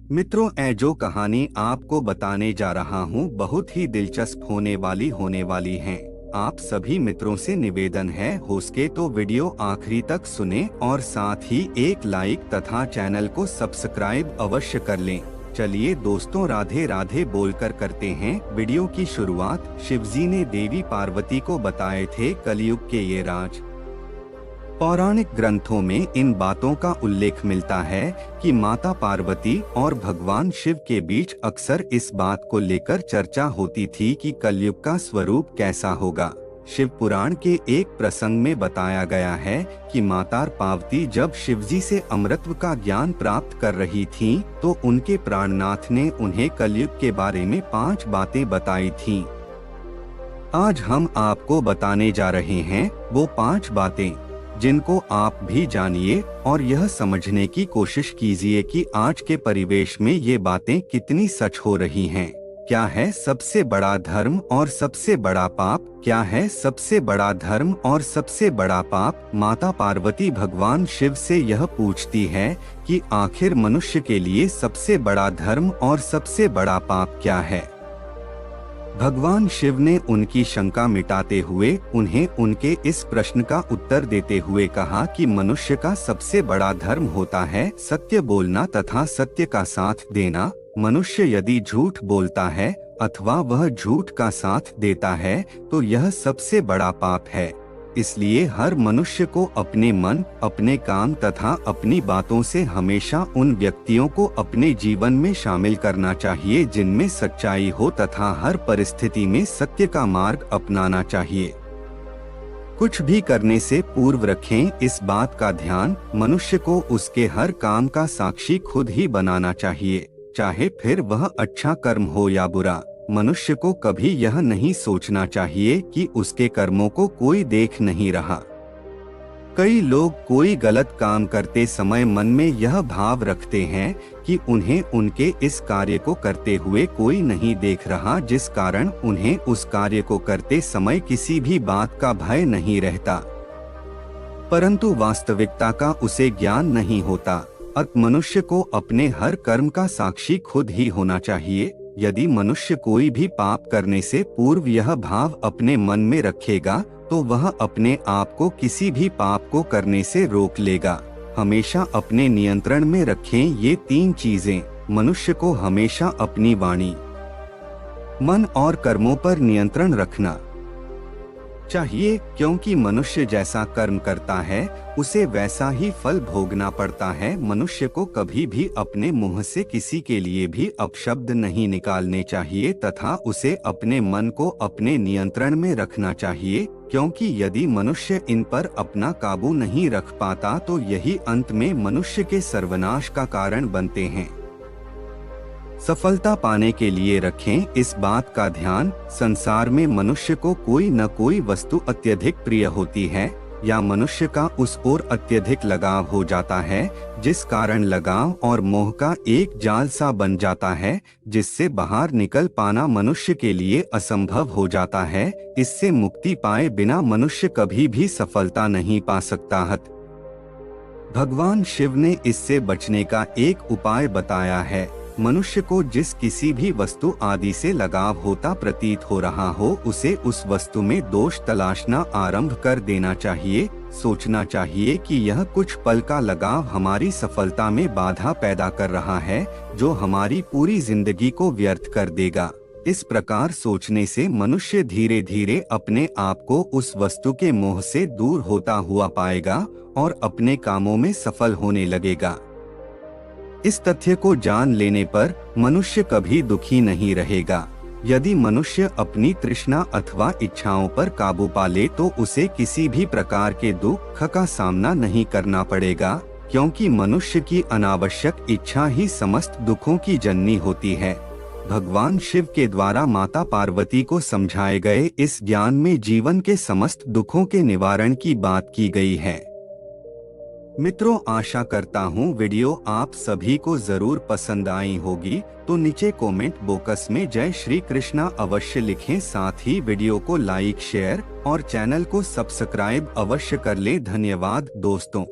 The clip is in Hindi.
मित्रों, जो कहानी आपको बताने जा रहा हूँ बहुत ही दिलचस्प होने वाली है। आप सभी मित्रों से निवेदन है हो सके तो वीडियो आखिरी तक सुने और साथ ही एक लाइक तथा चैनल को सब्सक्राइब अवश्य कर लें। चलिए दोस्तों, राधे राधे बोलकर करते हैं वीडियो की शुरुआत। शिवजी ने देवी पार्वती को बताए थे कलयुग के ये राज। पौराणिक ग्रंथों में इन बातों का उल्लेख मिलता है कि माता पार्वती और भगवान शिव के बीच अक्सर इस बात को लेकर चर्चा होती थी कि कलयुग का स्वरूप कैसा होगा। शिव पुराण के एक प्रसंग में बताया गया है कि माता पार्वती जब शिवजी से अमृतत्व का ज्ञान प्राप्त कर रही थीं, तो उनके प्राणनाथ ने उन्हें कलयुग के बारे में 5 बातें बताई थीं। आज हम आपको बताने जा रहे हैं वो 5 बातें, जिनको आप भी जानिए और यह समझने की कोशिश कीजिए कि आज के परिवेश में ये बातें कितनी सच हो रही हैं। क्या है सबसे बड़ा धर्म और सबसे बड़ा पाप? क्या है सबसे बड़ा धर्म और सबसे बड़ा पाप? माता पार्वती भगवान शिव से यह पूछती है कि आखिर मनुष्य के लिए सबसे बड़ा धर्म और सबसे बड़ा पाप क्या है। भगवान शिव ने उनकी शंका मिटाते हुए उन्हें उनके इस प्रश्न का उत्तर देते हुए कहा कि मनुष्य का सबसे बड़ा धर्म होता है सत्य बोलना तथा सत्य का साथ देना। मनुष्य यदि झूठ बोलता है अथवा वह झूठ का साथ देता है तो यह सबसे बड़ा पाप है। इसलिए हर मनुष्य को अपने मन, अपने काम तथा अपनी बातों से हमेशा उन व्यक्तियों को अपने जीवन में शामिल करना चाहिए जिनमें सच्चाई हो तथा हर परिस्थिति में सत्य का मार्ग अपनाना चाहिए। कुछ भी करने से पूर्व रखें इस बात का ध्यान, मनुष्य को उसके हर काम का साक्षी खुद ही बनाना चाहिए, चाहे फिर वह अच्छा कर्म हो या बुरा। मनुष्य को कभी यह नहीं सोचना चाहिए कि उसके कर्मों को कोई देख नहीं रहा। कई लोग कोई गलत काम करते समय मन में यह भाव रखते हैं कि उन्हें उनके इस कार्य को करते हुए कोई नहीं देख रहा, जिस कारण उन्हें उस कार्य को करते समय किसी भी बात का भय नहीं रहता। परंतु वास्तविकता का उसे ज्ञान नहीं होता। अतः मनुष्य को अपने हर कर्म का साक्षी खुद ही होना चाहिए। यदि मनुष्य कोई भी पाप करने से पूर्व यह भाव अपने मन में रखेगा तो वह अपने आप को किसी भी पाप को करने से रोक लेगा। हमेशा अपने नियंत्रण में रखें ये 3 चीजें। मनुष्य को हमेशा अपनी वाणी, मन और कर्मों पर नियंत्रण रखना चाहिए, क्योंकि मनुष्य जैसा कर्म करता है उसे वैसा ही फल भोगना पड़ता है। मनुष्य को कभी भी अपने मुंह से किसी के लिए भी अपशब्द नहीं निकालने चाहिए तथा उसे अपने मन को अपने नियंत्रण में रखना चाहिए, क्योंकि यदि मनुष्य इन पर अपना काबू नहीं रख पाता तो यही अंत में मनुष्य के सर्वनाश का कारण बनते हैं। सफलता पाने के लिए रखें इस बात का ध्यान, संसार में मनुष्य को कोई न कोई वस्तु अत्यधिक प्रिय होती है या मनुष्य का उस ओर अत्यधिक लगाव हो जाता है, जिस कारण लगाव और मोह का एक जाल सा बन जाता है, जिससे बाहर निकल पाना मनुष्य के लिए असंभव हो जाता है। इससे मुक्ति पाए बिना मनुष्य कभी भी सफलता नहीं पा सकता है। भगवान शिव ने इससे बचने का एक उपाय बताया है। मनुष्य को जिस किसी भी वस्तु आदि से लगाव होता प्रतीत हो रहा हो उसे उस वस्तु में दोष तलाशना आरंभ कर देना चाहिए। सोचना चाहिए कि यह कुछ पल का लगाव हमारी सफलता में बाधा पैदा कर रहा है, जो हमारी पूरी जिंदगी को व्यर्थ कर देगा। इस प्रकार सोचने से मनुष्य धीरे धीरे अपने आप को उस वस्तु के मोह से दूर होता हुआ पाएगा और अपने कामों में सफल होने लगेगा। इस तथ्य को जान लेने पर मनुष्य कभी दुखी नहीं रहेगा। यदि मनुष्य अपनी तृष्णा अथवा इच्छाओं पर काबू पा ले तो उसे किसी भी प्रकार के दुख का सामना नहीं करना पड़ेगा, क्योंकि मनुष्य की अनावश्यक इच्छा ही समस्त दुखों की जननी होती है। भगवान शिव के द्वारा माता पार्वती को समझाए गए इस ज्ञान में जीवन के समस्त दुखों के निवारण की बात की गई है। मित्रों, आशा करता हूँ वीडियो आप सभी को जरूर पसंद आई होगी, तो नीचे कमेंट बॉक्स में जय श्री कृष्णा अवश्य लिखें। साथ ही वीडियो को लाइक, शेयर और चैनल को सब्सक्राइब अवश्य कर ले। धन्यवाद दोस्तों।